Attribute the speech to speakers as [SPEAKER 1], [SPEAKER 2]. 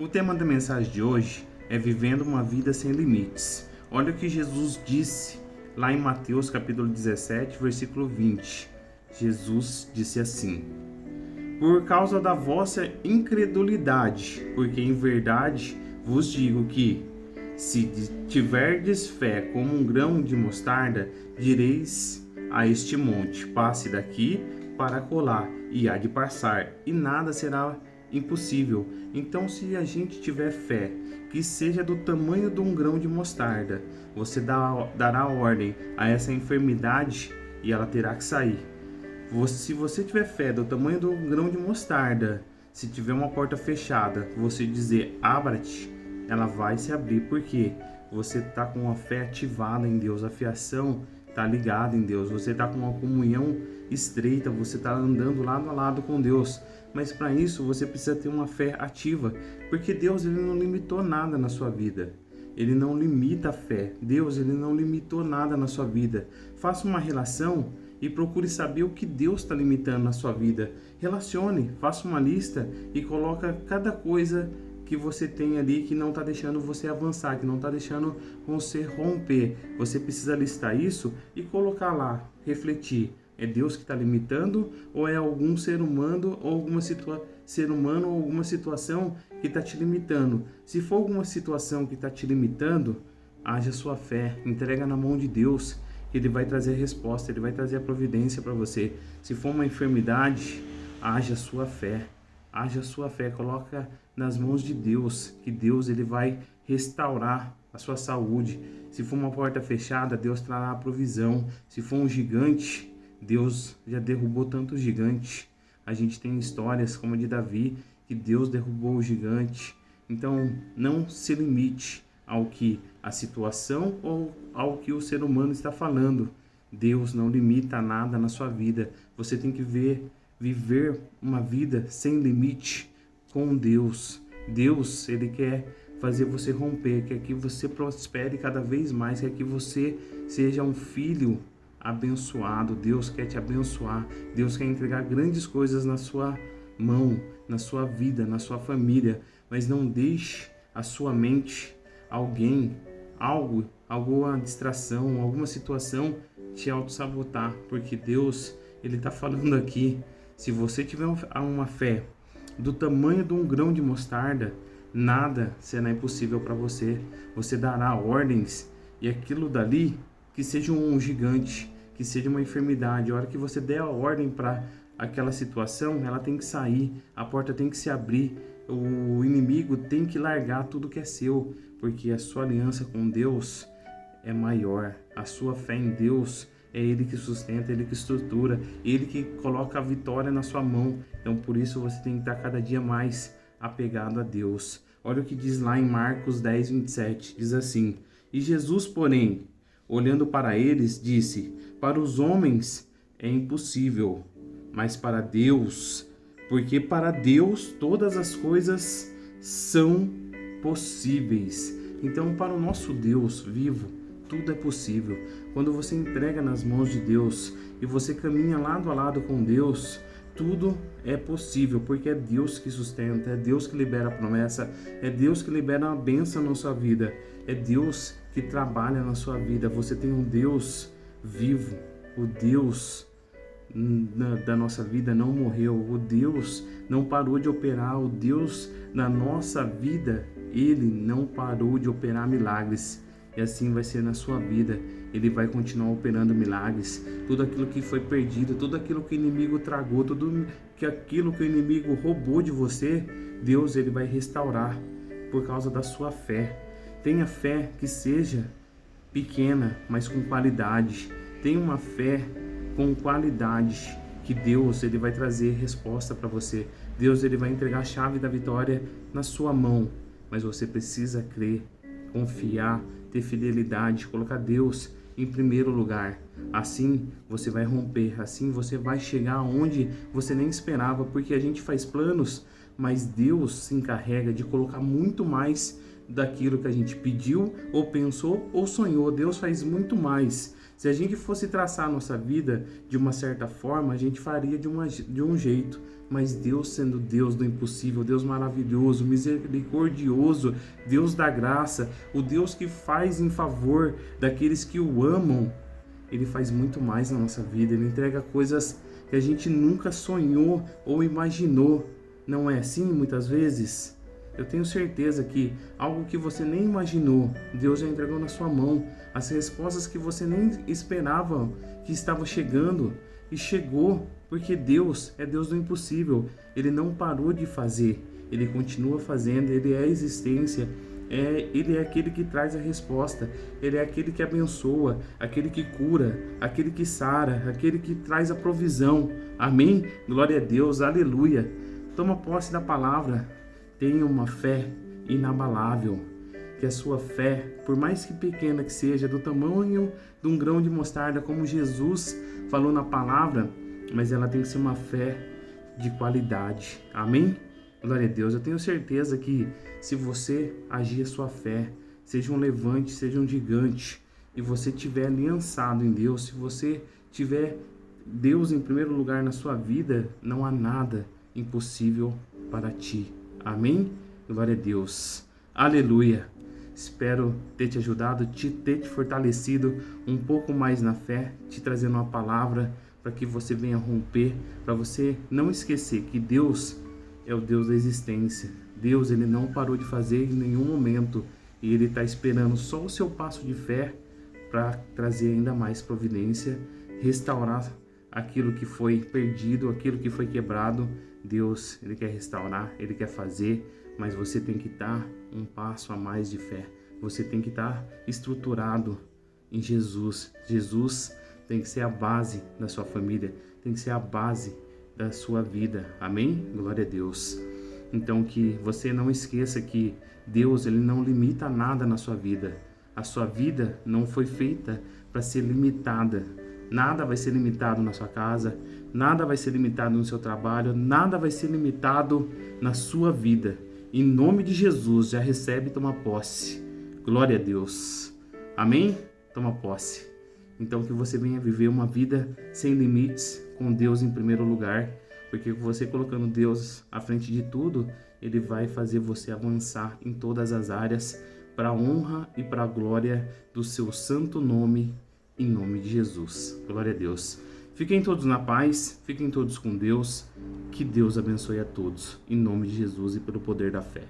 [SPEAKER 1] O tema da mensagem de hoje é vivendo uma vida sem limites. Olha o que Jesus disse lá em Mateus capítulo 17, versículo 20. Jesus disse assim: Por causa da vossa incredulidade, porque em verdade vos digo que, se tiverdes fé como um grão de mostarda, direis a este monte, passe daqui para colar, e há de passar, e nada será impossível. Então, se a gente tiver fé, que seja do tamanho de um grão de mostarda, você dará ordem a essa enfermidade e ela terá que sair. Se você tiver fé do tamanho do grão de mostarda, se tiver uma porta fechada, você dizer abra-te, ela vai se abrir, porque você está com uma fé ativada em Deus, a fiação está ligada em Deus, você está com uma comunhão estreita, você está andando lado a lado com Deus. Mas para isso você precisa ter uma fé ativa, porque Deus ele não limitou nada na sua vida. Ele não limita a fé. Deus ele não limitou nada na sua vida. Faça uma relação e procure saber o que Deus está limitando na sua vida. Relacione, faça uma lista e coloca cada coisa que você tem ali que não está deixando você avançar, que não está deixando você romper. Você precisa listar isso e colocar lá, refletir. É Deus que está limitando ou é algum ser humano ou alguma situação que está te limitando? Se for alguma situação que está te limitando, haja sua fé, entrega na mão de Deus, que Ele vai trazer a resposta, Ele vai trazer a providência para você. Se for uma enfermidade, haja sua fé, coloca nas mãos de Deus, que Deus ele vai restaurar a sua saúde. Se for uma porta fechada, Deus trará a provisão. Se for um gigante, Deus já derrubou tanto gigante. A gente tem histórias como a de Davi, que Deus derrubou o gigante. Então, não se limite ao que a situação ou ao que o ser humano está falando. Deus não limita nada na sua vida. Você tem que viver uma vida sem limite com Deus. Deus, ele quer fazer você romper, quer que você prospere cada vez mais, quer que você seja um filho abençoado. Deus quer te abençoar. Deus quer entregar grandes coisas na sua mão, na sua vida, na sua família. Mas não deixe a sua mente, alguma distração, alguma situação te auto-sabotar, porque Deus, ele está falando aqui, se você tiver uma fé do tamanho de um grão de mostarda, nada será impossível para você. Você dará ordens e aquilo dali, que seja um gigante, que seja uma enfermidade, a hora que você der a ordem para aquela situação, ela tem que sair, a porta tem que se abrir, o inimigo tem que largar tudo que é seu, porque a sua aliança com Deus é maior, a sua fé em Deus é Ele que sustenta, Ele que estrutura, Ele que coloca a vitória na sua mão. Então por isso você tem que estar cada dia mais apegado a Deus. Olha o que diz lá em Marcos 10, 27, diz assim: E Jesus, porém, olhando para eles, disse: Para os homens é impossível, mas para Deus, porque para Deus todas as coisas são possíveis. Então, para o nosso Deus vivo, tudo é possível. Quando você entrega nas mãos de Deus e você caminha lado a lado com Deus, tudo é possível, porque é Deus que sustenta, é Deus que libera a promessa, é Deus que libera a bênção na sua vida, é Deus que trabalha na sua vida. Você tem um Deus vivo, o Deus da nossa vida não morreu, o Deus não parou de operar, o Deus da nossa vida, Ele não parou de operar milagres. E assim vai ser na sua vida. Ele vai continuar operando milagres. Tudo aquilo que foi perdido, tudo aquilo que o inimigo tragou, aquilo que o inimigo roubou de você, Deus ele vai restaurar por causa da sua fé. Tenha fé que seja pequena, mas com qualidade. Tenha uma fé com qualidade, que Deus ele vai trazer resposta para você. Deus ele vai entregar a chave da vitória na sua mão. Mas você precisa crer, confiar, ter fidelidade, colocar Deus em primeiro lugar. Assim você vai romper, assim você vai chegar onde você nem esperava, porque a gente faz planos, mas Deus se encarrega de colocar muito mais daquilo que a gente pediu, ou pensou, ou sonhou. Deus faz muito mais. Se a gente fosse traçar a nossa vida de uma certa forma, a gente faria de um jeito. Mas Deus, sendo Deus do impossível, Deus maravilhoso, misericordioso, Deus da graça, o Deus que faz em favor daqueles que o amam, Ele faz muito mais na nossa vida. Ele entrega coisas que a gente nunca sonhou ou imaginou. Não é assim muitas vezes? Eu tenho certeza que algo que você nem imaginou, Deus já entregou na sua mão. As respostas que você nem esperava que estavam chegando, e chegou, porque Deus é Deus do impossível. Ele não parou de fazer, Ele continua fazendo, Ele é a existência. Ele é aquele que traz a resposta, Ele é aquele que abençoa, aquele que cura, aquele que sara, aquele que traz a provisão. Amém? Glória a Deus, aleluia. Toma posse da palavra. Tenha uma fé inabalável, que a sua fé, por mais que pequena que seja, do tamanho de um grão de mostarda, como Jesus falou na palavra, mas ela tem que ser uma fé de qualidade. Amém? Glória a Deus. Eu tenho certeza que se você agir a sua fé, seja um levante, seja um gigante, e você estiver aliançado em Deus, se você tiver Deus em primeiro lugar na sua vida, não há nada impossível para ti. Amém? Glória a Deus. Aleluia. Espero ter te ajudado, ter te fortalecido um pouco mais na fé, te trazendo uma palavra para que você venha romper, para você não esquecer que Deus é o Deus da existência. Deus, Ele não parou de fazer em nenhum momento, e Ele está esperando só o seu passo de fé para trazer ainda mais providência, restaurar aquilo que foi perdido, aquilo que foi quebrado. Deus, Ele quer restaurar, Ele quer fazer, mas você tem que estar um passo a mais de fé. Você tem que estar estruturado em Jesus. Jesus tem que ser a base da sua família, tem que ser a base da sua vida. Amém? Glória a Deus. Então que você não esqueça que Deus, Ele não limita nada na sua vida. A sua vida não foi feita para ser limitada. Nada vai ser limitado na sua casa, nada vai ser limitado no seu trabalho, nada vai ser limitado na sua vida. Em nome de Jesus, já recebe e toma posse. Glória a Deus. Amém? Toma posse. Então que você venha viver uma vida sem limites, com Deus em primeiro lugar, porque você colocando Deus à frente de tudo, Ele vai fazer você avançar em todas as áreas, para a honra e para a glória do seu santo nome, em nome de Jesus. Glória a Deus. Fiquem todos na paz, fiquem todos com Deus. Que Deus abençoe a todos, em nome de Jesus e pelo poder da fé.